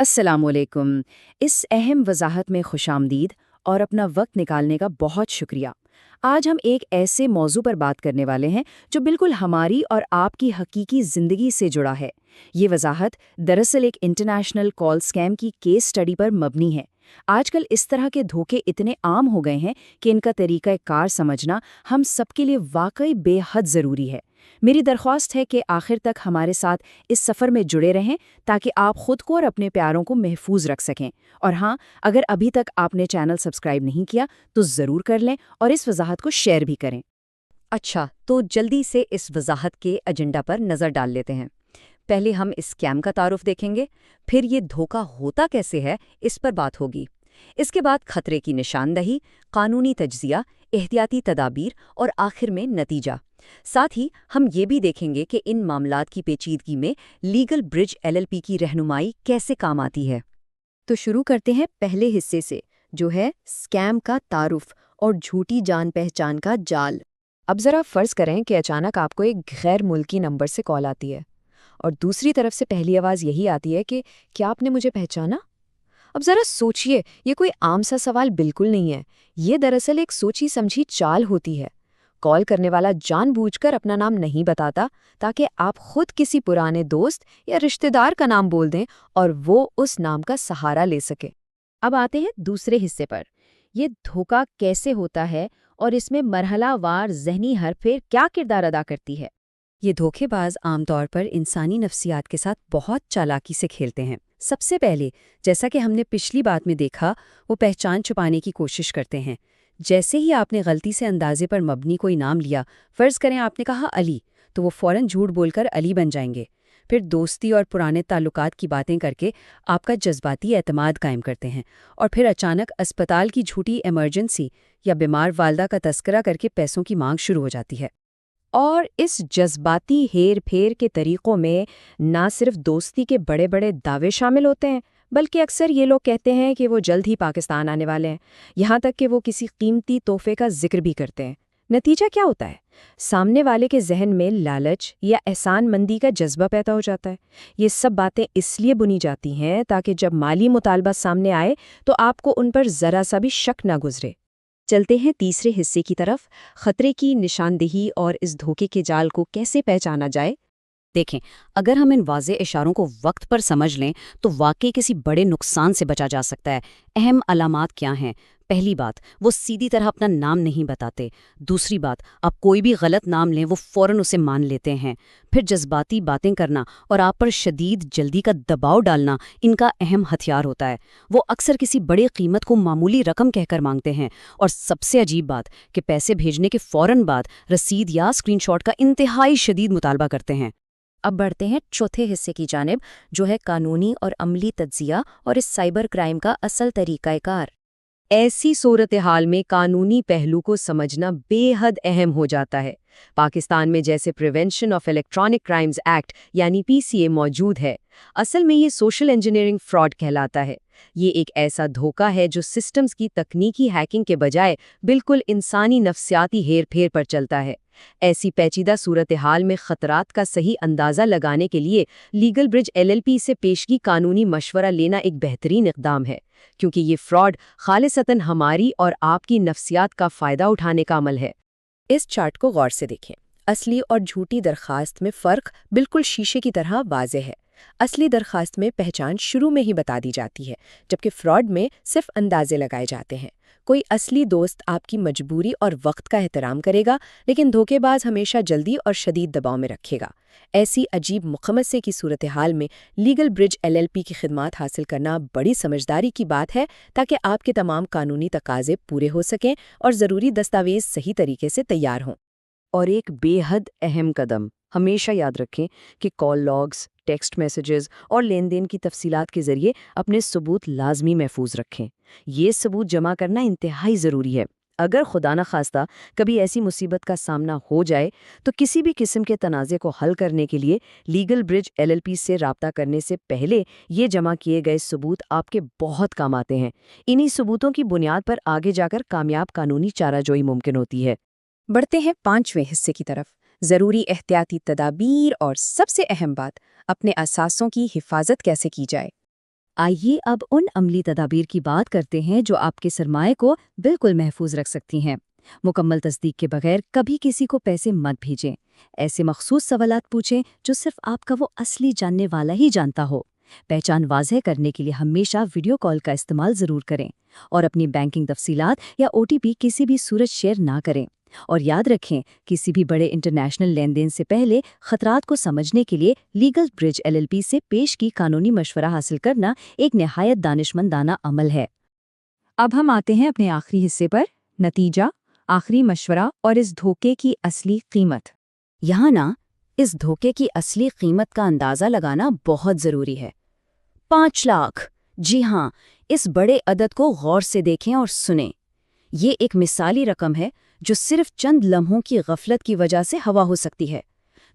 السلام علیکم۔ اس اہم وضاحت میں خوش آمدید اور اپنا وقت نکالنے کا بہت شکریہ۔ آج ہم ایک ایسے موضوع پر بات کرنے والے ہیں جو بالکل ہماری اور آپ کی حقیقی زندگی سے جڑا ہے۔ یہ وضاحت دراصل ایک انٹرنیشنل کال سکیم کی کیس سٹڈی پر مبنی ہے۔ آج کل اس طرح کے دھوکے اتنے عام ہو گئے ہیں کہ ان کا طریقہ کار سمجھنا ہم سب کے لیے واقعی بے حد ضروری ہے۔ میری درخواست ہے کہ آخر تک ہمارے ساتھ اس سفر میں جڑے رہیں تاکہ آپ خود کو اور اپنے پیاروں کو محفوظ رکھ سکیں۔ اور ہاں، اگر ابھی تک آپ نے چینل سبسکرائب نہیں کیا تو ضرور کر لیں اور اس وضاحت کو شیئر بھی کریں۔ اچھا، تو جلدی سے اس وضاحت کے ایجنڈا پر نظر ڈال لیتے ہیں۔ پہلے ہم اس اسکیم کا تعارف دیکھیں گے، پھر یہ دھوکہ ہوتا کیسے ہے اس پر بات ہوگی۔ اس کے بعد خطرے کی نشاندہی، قانونی تجزیہ، احتیاطی تدابیر اور آخر میں نتیجہ۔ ساتھ ہی ہم یہ بھی دیکھیں گے کہ ان معاملات کی پیچیدگی میں لیگل برج LLP کی رہنمائی کیسے کام آتی ہے۔ تو شروع کرتے ہیں پہلے حصے سے، جو ہے اسکیم کا تعارف اور جھوٹی جان پہچان کا جال۔ اب ذرا فرض کریں کہ اچانک آپ کو ایک غیر ملکی نمبر سے کال آتی ہے اور دوسری طرف سے پہلی آواز یہی آتی ہے کہ کیا آپ نے مجھے پہچانا؟ اب ذرا سوچئے، یہ کوئی عام سا سوال بالکل نہیں ہے۔ یہ دراصل ایک سوچی سمجھی چال ہوتی ہے۔ کال کرنے والا جان بوجھ کر اپنا نام نہیں بتاتا تاکہ آپ خود کسی پرانے دوست یا رشتہ دار کا نام بول دیں اور وہ اس نام کا سہارا لے سکے۔ اب آتے ہیں دوسرے حصے پر، یہ دھوکہ کیسے ہوتا ہے اور اس میں مرحلہ وار ذہنی ہرپھیر کیا کردار ادا کرتی ہے۔ یہ دھوکے باز عام طور پر انسانی نفسیات کے ساتھ بہت چالاکی سے کھیلتے ہیں۔ سب سے پہلے، جیسا کہ ہم نے پچھلی بات میں دیکھا، وہ پہچان چھپانے کی کوشش کرتے ہیں۔ جیسے ہی آپ نے غلطی سے اندازے پر مبنی کوئی نام لیا، فرض کریں آپ نے کہا علی، تو وہ فوراً جھوٹ بول کر علی بن جائیں گے۔ پھر دوستی اور پرانے تعلقات کی باتیں کر کے آپ کا جذباتی اعتماد قائم کرتے ہیں، اور پھر اچانک اسپتال کی جھوٹی ایمرجنسی یا بیمار والدہ کا تذکرہ کر کے پیسوں کی مانگ شروع ہو جاتی ہے۔ اور اس جذباتی ہیر پھیر کے طریقوں میں نہ صرف دوستی کے بڑے بڑے دعوے شامل ہوتے ہیں، بلکہ اکثر یہ لوگ کہتے ہیں کہ وہ جلد ہی پاکستان آنے والے ہیں، یہاں تک کہ وہ کسی قیمتی تحفے کا ذکر بھی کرتے ہیں۔ نتیجہ کیا ہوتا ہے؟ سامنے والے کے ذہن میں لالچ یا احسان مندی کا جذبہ پیدا ہو جاتا ہے۔ یہ سب باتیں اس لیے بنی جاتی ہیں تاکہ جب مالی مطالبہ سامنے آئے تو آپ کو ان پر ذرا سا بھی شک نہ گزرے۔ چلتے ہیں تیسرے حصے کی طرف، خطرے کی نشاندہی اور اس دھوکے کے جال کو کیسے پہچانا جائے۔ دیکھیں، اگر ہم ان واضح اشاروں کو وقت پر سمجھ لیں تو واقعی کسی بڑے نقصان سے بچا جا سکتا ہے۔ اہم علامات کیا ہیں؟ پہلی بات، وہ سیدھی طرح اپنا نام نہیں بتاتے۔ دوسری بات، آپ کوئی بھی غلط نام لیں وہ فوراً اسے مان لیتے ہیں۔ پھر جذباتی باتیں کرنا اور آپ پر شدید جلدی کا دباؤ ڈالنا ان کا اہم ہتھیار ہوتا ہے۔ وہ اکثر کسی بڑی قیمت کو معمولی رقم کہہ کر مانگتے ہیں، اور سب سے عجیب بات کہ پیسے بھیجنے کے فوراً بعد رسید یا اسکرین شاٹ کا انتہائی شدید مطالبہ کرتے ہیں۔ اب بڑھتے ہیں چوتھے حصے کی جانب، جو ہے قانونی اور عملی تجزیہ اور اس سائبر کرائم کا اصل طریقہ کار۔ ایسی صورتحال میں قانونی پہلو کو سمجھنا بے حد اہم ہو جاتا ہے۔ پاکستان میں جیسے prevention of electronic crimes act یعنی PCA موجود ہے، اصل میں یہ سوشل انجینئرنگ فراڈ کہلاتا ہے۔ یہ ایک ایسا دھوکہ ہے جو سسٹمز کی تکنیکی ہیکنگ کے بجائے بالکل انسانی نفسیاتی ہیر پھیر پر چلتا ہے۔ ایسی پیچیدہ صورتحال میں خطرات کا صحیح اندازہ لگانے کے لیے لیگل برج LLP سے پیشگی قانونی مشورہ لینا ایک بہترین اقدام ہے، کیونکہ یہ فراڈ خالصتاً ہماری اور آپ کی نفسیات کا فائدہ اٹھانے کا عمل ہے۔ اس چارٹ کو غور سے دیکھیں۔ اصلی اور جھوٹی درخواست میں فرق بالکل شیشے کی طرح واضح ہے۔ اصلی درخواست میں پہچان شروع میں ہی بتا دی جاتی ہے، جبکہ فراڈ میں صرف اندازے لگائے جاتے ہیں۔ کوئی اصلی دوست آپ کی مجبوری اور وقت کا احترام کرے گا، لیکن دھوکے باز ہمیشہ جلدی اور شدید دباؤ میں رکھے گا۔ ایسی عجیب مخمصے کی صورتحال میں لیگل برج LLP کی خدمات حاصل کرنا بڑی سمجھداری کی بات ہے، تاکہ آپ کے تمام قانونی تقاضے پورے ہو سکیں اور ضروری دستاویز صحیح طریقے سے تیار ہوں۔ اور ایک بے حد اہم قدم، ہمیشہ یاد رکھیں کہ کال لاگز، ٹیکسٹ میسیجز اور لین دین کی تفصیلات کے ذریعے اپنے ثبوت لازمی محفوظ رکھیں۔ یہ ثبوت جمع کرنا انتہائی ضروری ہے۔ اگر خدا نخواستہ کبھی ایسی مصیبت کا سامنا ہو جائے تو کسی بھی قسم کے تنازع کو حل کرنے کے لیے لیگل برج LLP سے رابطہ کرنے سے پہلے یہ جمع کیے گئے ثبوت آپ کے بہت کام آتے ہیں۔ انہی ثبوتوں کی بنیاد پر آگے جا کر کامیاب قانونی چارہ جوئی ممکن ہوتی ہے۔ بڑھتے ہیں پانچویں حصے کی طرف، ضروری احتیاطی تدابیر اور سب سے اہم بات، اپنے اثاثوں کی حفاظت کیسے کی جائے۔ آئیے اب ان عملی تدابیر کی بات کرتے ہیں جو آپ کے سرمائے کو بالکل محفوظ رکھ سکتی ہیں۔ مکمل تصدیق کے بغیر کبھی کسی کو پیسے مت بھیجیں۔ ایسے مخصوص سوالات پوچھیں جو صرف آپ کا وہ اصلی جاننے والا ہی جانتا ہو۔ پہچان واضح کرنے کے لیے ہمیشہ ویڈیو کال کا استعمال ضرور کریں، اور اپنی بینکنگ تفصیلات یا OTP کسی بھی صورت شیئر نہ کریں۔ اور یاد رکھیں، کسی بھی بڑے انٹرنیشنل لین دین سے پہلے خطرات کو سمجھنے کے لیے لیگل برج LLP سے پیش کی قانونی مشورہ حاصل کرنا ایک نہایت دانشمندانہ عمل ہے۔ اب ہم آتے ہیں اپنے آخری حصے پر، نتیجہ، آخری مشورہ اور اس دھوکے کی اصلی قیمت۔ یہاں اس دھوکے کی اصلی قیمت کا اندازہ لگانا بہت ضروری ہے۔ 5 لاکھ! جی ہاں، اس بڑے عدد کو غور سے دیکھیں اور سنیں۔ یہ ایک مثالی رقم ہے جو صرف چند لمحوں کی غفلت کی وجہ سے ہوا ہو سکتی ہے۔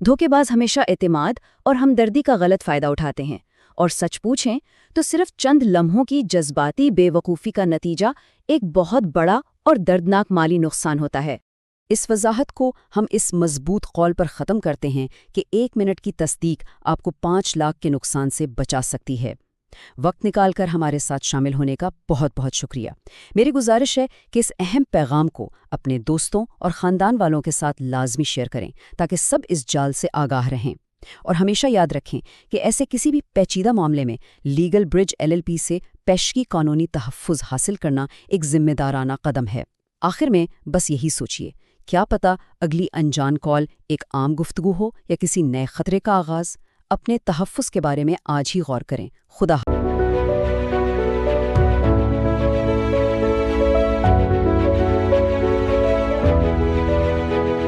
دھوکے باز ہمیشہ اعتماد اور ہمدردی کا غلط فائدہ اٹھاتے ہیں، اور سچ پوچھیں تو صرف چند لمحوں کی جذباتی بے وقوفی کا نتیجہ ایک بہت بڑا اور دردناک مالی نقصان ہوتا ہے۔ اس وضاحت کو ہم اس مضبوط قول پر ختم کرتے ہیں کہ 1 منٹ کی تصدیق آپ کو 5 لاکھ کے نقصان سے بچا سکتی ہے۔ وقت نکال کر ہمارے ساتھ شامل ہونے کا بہت بہت شکریہ۔ میری گزارش ہے کہ اس اہم پیغام کو اپنے دوستوں اور خاندان والوں کے ساتھ لازمی شیئر کریں تاکہ سب اس جال سے آگاہ رہیں۔ اور ہمیشہ یاد رکھیں کہ ایسے کسی بھی پیچیدہ معاملے میں لیگل برج LLP سے پیشگی قانونی تحفظ حاصل کرنا ایک ذمہ دارانہ قدم ہے۔ آخر میں بس یہی سوچیے، کیا پتہ اگلی انجان کال ایک عام گفتگو ہو یا کسی نئے خطرے کا آغاز۔ اپنے تحفظ کے بارے میں آج ہی غور کریں۔ خدا